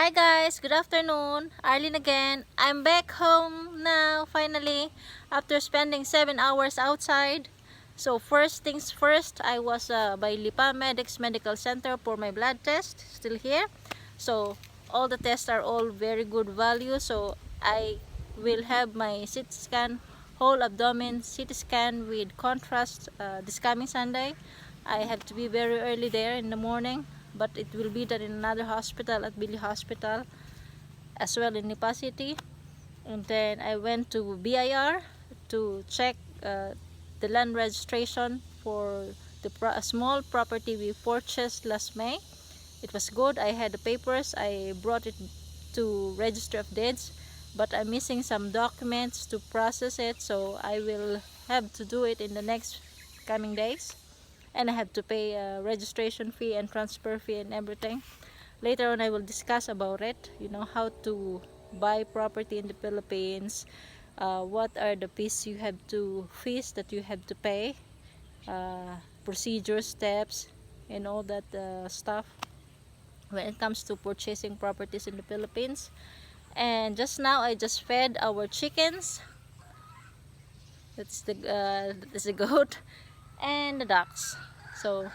Hi guys, good afternoon. Arlene again. I'm back home now finally after spending 7 hours outside. So first things first, I was by LIPA Medical Center for my blood test. Still here. So all the tests are all very good value. So I will have my CT scan, whole abdomen CT scan with contrast this coming Sunday. I have to be very early there in the morning, but it will be done in another hospital at Billy Hospital as well in Lipa City. And then I went to BIR to check the land registration for a small property we purchased last May. It was good. I had the papers. I brought it to Register of Deeds, but I'm missing some documents to process it, so I will have to do it in the next coming days. And I have to pay a registration fee and transfer fee and everything. Later on I will discuss about it, how to buy property in the Philippines, what are the fees that you have to pay, procedure steps and all that stuff when it comes to purchasing properties in the Philippines. And just now I just fed our chickens. That's the goat and the ducks. So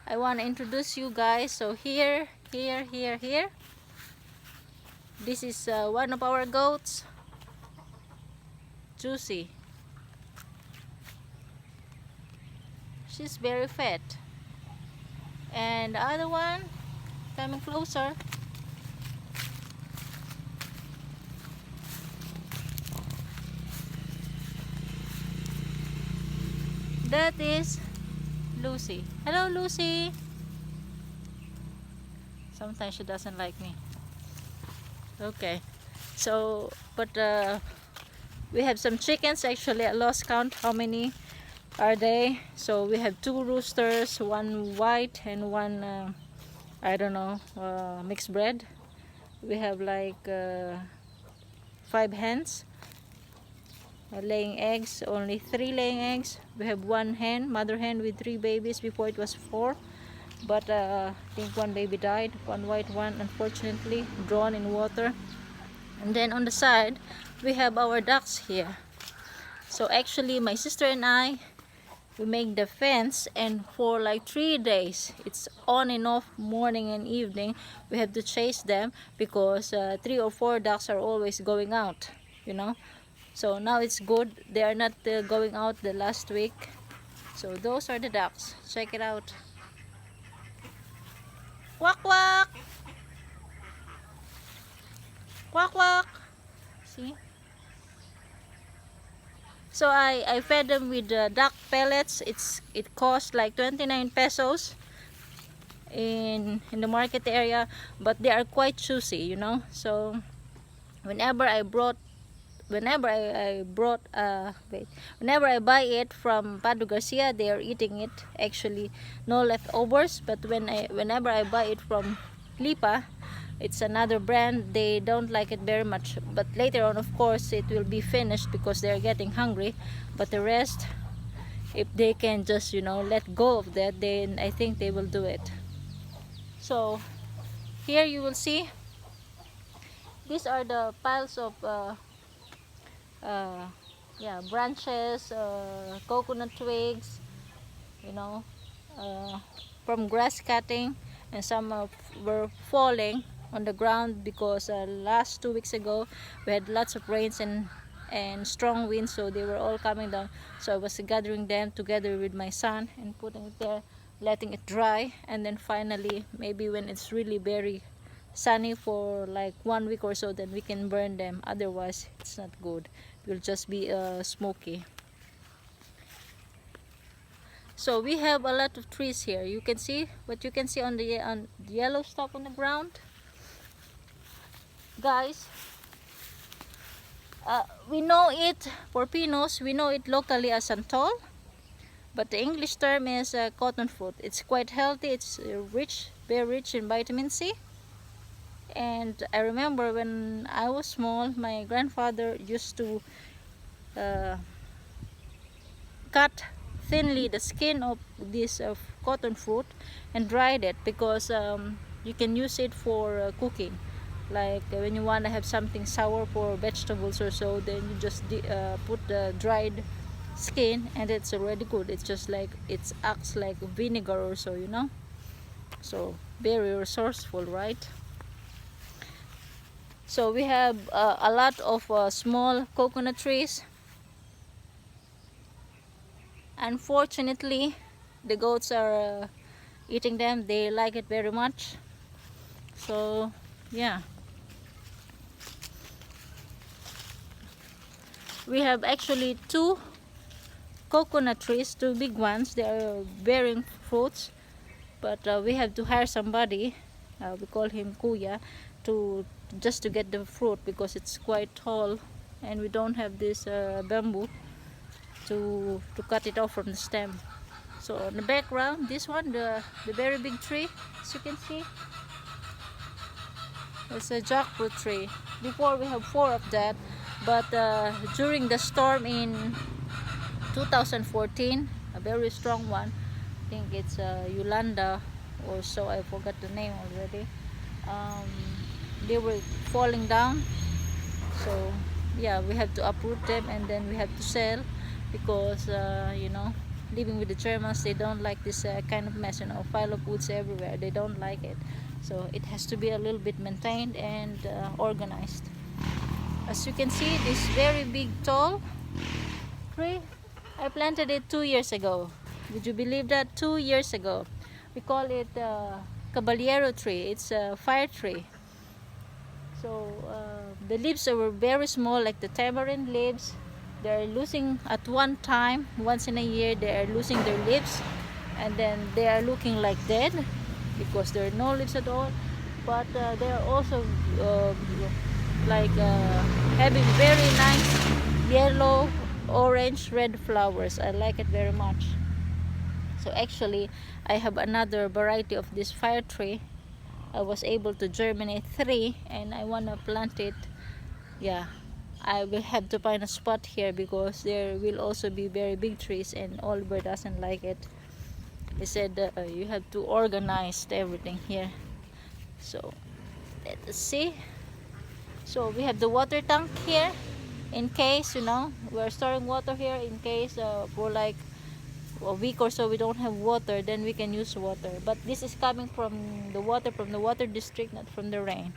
I want to introduce you guys. So here this is one of our goats, Juicy. She's very fat. And the other one coming closer, that is Lucy. Hello Lucy. Sometimes she doesn't like me. Okay, so but we have some chickens. Actually I lost count how many are they. So we have 2 roosters, 1 white and 1 I don't know, mixed breed. We have like 5 hens laying eggs, only 3 laying eggs. We have 1 hen, mother hen with 3 babies. Before it was 4, but I think 1 baby died, 1 white one unfortunately drawn in water. And then on the side we have our ducks here. So actually my sister and I, we make the fence, and for like 3 days it's on and off, morning and evening. We have to chase them because 3 or 4 ducks are always going out, so now it's good. They are not going out the last week. So those are the ducks. Check it out. Quack quack, quack quack. See? So I fed them with duck pellets. It cost like 29 pesos in the market area, but they are quite juicy, So whenever I buy it from Padre Garcia, they are eating it. Actually no leftovers. But whenever I buy it from LIPA, it's another brand, they don't like it very much. But later on, of course, it will be finished because they're getting hungry. But the rest, if they can just let go of that, then I think they will do it. So here you will see, these are the piles of branches, coconut twigs, from grass cutting, and some were falling on the ground because last 2 weeks ago we had lots of rains and strong winds, so they were all coming down. So I was gathering them together with my son and putting it there, letting it dry, and then finally maybe when it's really very sunny for like 1 week or so, then we can burn them. Otherwise it's not good, it will just be smoky. So we have a lot of trees here. You can see what you can see on the yellow stuff on the ground, guys. We know it for Pinos, we know it locally as santol, but the English term is cotton fruit. It's quite healthy. It's very rich in vitamin C. And I remember when I was small, my grandfather used to cut thinly the skin of this cotton fruit and dried it because you can use it for cooking. Like when you want to have something sour for vegetables or so, then you just put the dried skin and it's already good. It's just like it acts like vinegar or so, you know. So very resourceful, right? So we have a lot of small coconut trees. Unfortunately, the goats are eating them. They like it very much. So yeah, we have actually two coconut trees, two big ones. They are bearing fruits, but we have to hire somebody. We call him Kuya, to just to get the fruit because it's quite tall, and we don't have this bamboo to cut it off from the stem. So on the background, this one, the very big tree, as you can see, it's a jackfruit tree. Before we have 4 of that, but during the storm in 2014, a very strong one, I think it's Yolanda or so, I forgot the name already. They were falling down, so yeah, we have to uproot them and then we have to sell because you know, living with the Germans, they don't like this kind of mess, you know, pile of woods everywhere. They don't like it, so it has to be a little bit maintained and organized. As you can see, this very big tall tree, I planted it 2 years ago. Would you believe that? 2 years ago. We call it Kabalyero tree. It's a fire tree. So the leaves were very small, like the tamarind leaves. They're losing at one time, once in a year, they are losing their leaves, and then they are looking like dead because there are no leaves at all. But they are also like having very nice yellow, orange, red flowers. I like it very much. So actually, I have another variety of this fire tree. I was able to germinate 3 and I want to plant it. Yeah, I will have to find a spot here because there will also be very big trees and Oliver doesn't like it. He said you have to organize everything here. So let's see. So we have the water tank here in case, you know, we're storing water here in case for like a week or so we don't have water, then we can use water. But this is coming from the water district, not from the rain.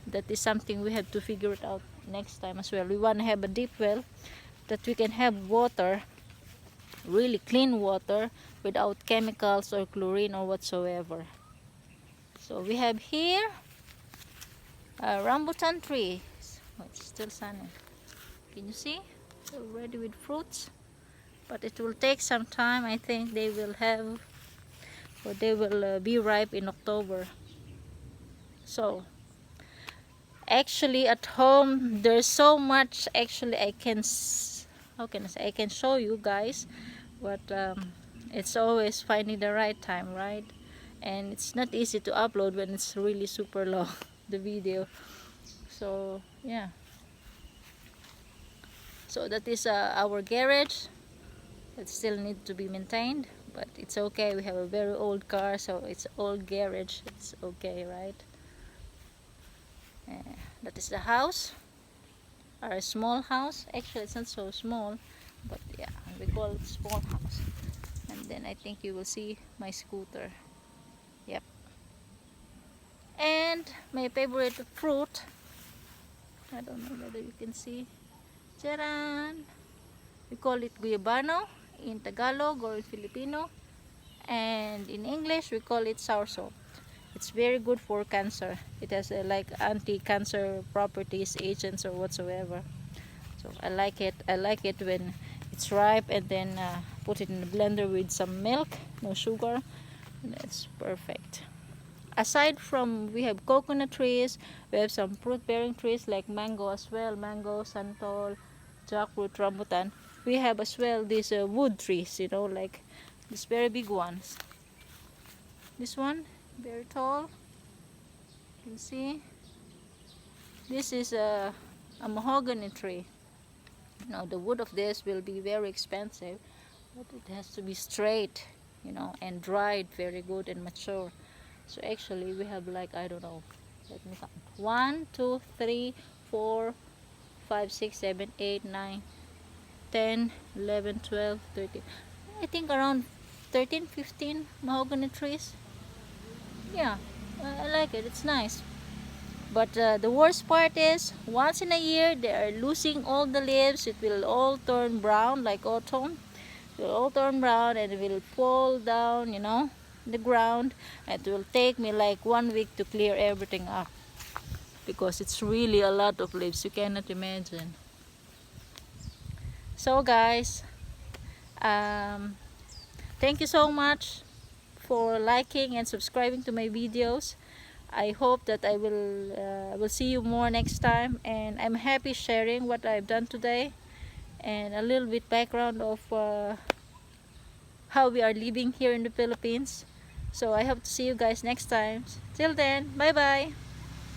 That is something we have to figure it out next time as well. We want to have a deep well that we can have water, really clean water, without chemicals or chlorine or whatsoever. So we have here a rambutan tree. Oh, it's still sunny. Can you see? Already with fruits. But it will take some time. I think they will have, or they will be ripe in October. So actually at home there's so much. Actually I can, how can I say, I can show you guys, but it's always finding the right time, right? And it's not easy to upload when it's really super long the video. So yeah, so that is our garage. It still needs to be maintained, but it's okay. We have a very old car, so it's old garage. It's okay, right? That is the house, our small house. Actually, it's not so small, but yeah, we call it small house. And then I think you will see my scooter. Yep. And my favorite fruit. I don't know whether you can see. Charan! We call it guyabano in Tagalog or in Filipino, and in English we call it soursop. It's very good for cancer. It has like anti-cancer properties, agents or whatsoever. So I like it. I like it when it's ripe and then put it in the blender with some milk, no sugar. That's perfect. Aside from, we have coconut trees, we have some fruit bearing trees like mango as well, mango, santol, jackfruit, rambutan. We have as well these wood trees, you know, like these very big ones. This one, very tall, you can see. This is a mahogany tree. Now the wood of this will be very expensive, but it has to be straight, you know, and dried very good and mature. So actually we have like, I don't know, let me count, 1, 2, 3, 4, 5, 6, 7, 8, 9, 10, 11, 12, 13. I think around 13, 15 mahogany trees. Yeah, I like it. It's nice. But the worst part is, once in a year, they are losing all the leaves. It will all turn brown like autumn. It will all turn brown and it will fall down, you know, the ground. And it will take me like 1 week to clear everything up. Because it's really a lot of leaves. You cannot imagine. So guys, thank you so much for liking and subscribing to my videos. I hope that I will see you more next time, and I'm happy sharing what I've done today and a little bit background of how we are living here in the Philippines. So I hope to see you guys next time. Till then, bye bye.